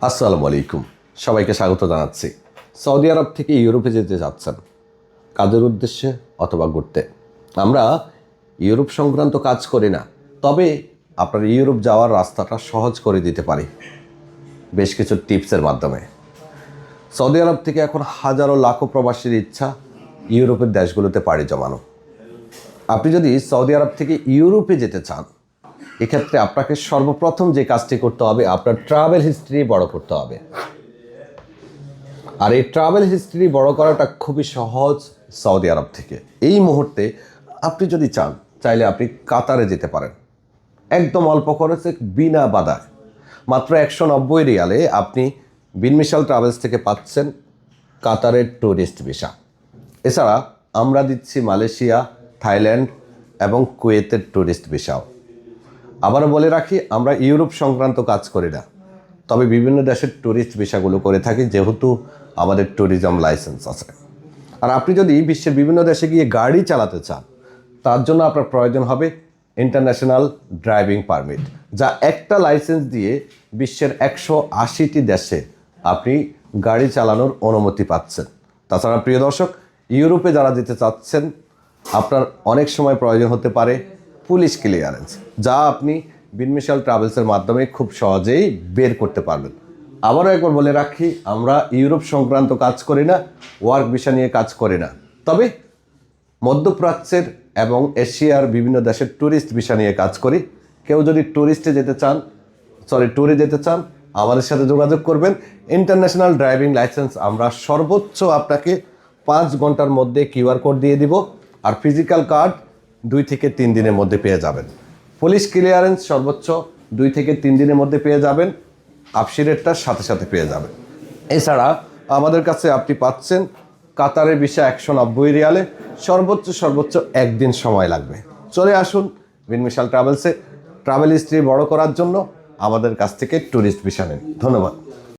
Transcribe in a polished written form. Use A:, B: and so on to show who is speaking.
A: আসসালামু আলাইকুম, সবাইকে স্বাগত জানাচ্ছি। সৌদি আরব থেকে ইউরোপে যেতে যাচ্ছেন কাজের উদ্দেশ্যে অথবা ঘুরতে। আমরা ইউরোপ সংক্রান্ত কাজ করি না, তবে আপনার ইউরোপ যাওয়ার রাস্তাটা সহজ করে দিতে পারি বেশ কিছু টিপসের মাধ্যমে। সৌদি আরব থেকে এখন হাজারো লাখো প্রবাসীর ইচ্ছা ইউরোপের দেশগুলোতে পাড়ি জমানো। আপনি যদি সৌদি আরব থেকে ইউরোপে যেতে চান, এক্ষেত্রে আপনাকে সর্বপ্রথম যে কাজটি করতে হবে, আপনার ট্রাভেল হিস্ট্রি বড় করতে হবে। আর এই ট্রাভেল হিস্ট্রি বড় করাটা খুবই সহজ সৌদি আরব থেকে। এই মুহূর্তে আপনি যদি চাইলে আপনি কাতারে যেতে পারেন একদম অল্প খরচে, বিনা বাধায়। মাত্র 190 রিয়ালে আপনি বিন মিশাল ট্রাভেলস থেকে পাচ্ছেন কাতারের ট্যুরিস্ট ভিসা। এছাড়া আমরা দিচ্ছি মালয়েশিয়া, থাইল্যান্ড এবং কুয়েতের ট্যুরিস্ট ভিসাও। আবারও বলে রাখি, আমরা ইউরোপ সংক্রান্ত কাজ করি না, তবে বিভিন্ন দেশের ট্যুরিস্ট ভিসাগুলো করে থাকি, যেহেতু আমাদের ট্যুরিজম লাইসেন্স আছে। আর আপনি যদি বিশ্বের বিভিন্ন দেশে গিয়ে গাড়ি চালাতে চান, তার জন্য আপনার প্রয়োজন হবে ইন্টারন্যাশনাল ড্রাইভিং পারমিট, যা একটা লাইসেন্স দিয়ে বিশ্বের 180টি দেশে আপনি গাড়ি চালানোর অনুমতি পাচ্ছেন। তাছাড়া প্রিয় দর্শক, ইউরোপে যারা যেতে চাচ্ছেন, আপনার অনেক সময় প্রয়োজন হতে পারে পুলিশ ক্লিয়ারেন্স, যা আপনি বিন মিশাল ট্রাভেলসের মাধ্যমে খুব সহজেই বের করতে পারবেন। আবারও একবার বলে রাখি, আমরা ইউরোপ সংক্রান্ত কাজ করি না, ওয়ার্ক ভিসা নিয়ে কাজ করি না, তবে মধ্যপ্রাচ্যের এবং এশিয়ার বিভিন্ন দেশের ট্যুরিস্ট ভিসা নিয়ে কাজ করি। কেউ যদি ট্যুরে যেতে চান, আমাদের সাথে যোগাযোগ করবেন। ইন্টারন্যাশনাল ড্রাইভিং লাইসেন্স আমরা সর্বোচ্চ আপনাকে 5 ঘন্টার মধ্যে কিউআর কোড দিয়ে দিব, আর ফিজিক্যাল কার্ড 2 থেকে 3 দিনের মধ্যে পেয়ে যাবেন। পুলিশ ক্লিয়ারেন্স সর্বোচ্চ 2 থেকে 3 দিনের মধ্যে পেয়ে যাবেন, আপসিরেটটার সাথে সাথে পেয়ে যাবেন। এছাড়া আমাদের কাছে আপনি পাচ্ছেন কাতারের ভিসা 190 রিয়ালে, সর্বোচ্চ 1 দিন সময় লাগবে। চলে আসুন বিন মিশাল ট্রাভেলসে, ট্রাভেল হিস্ট্রি বড় করার জন্য আমাদের কাছ থেকে ট্যুরিস্ট ভিসা নিন। ধন্যবাদ।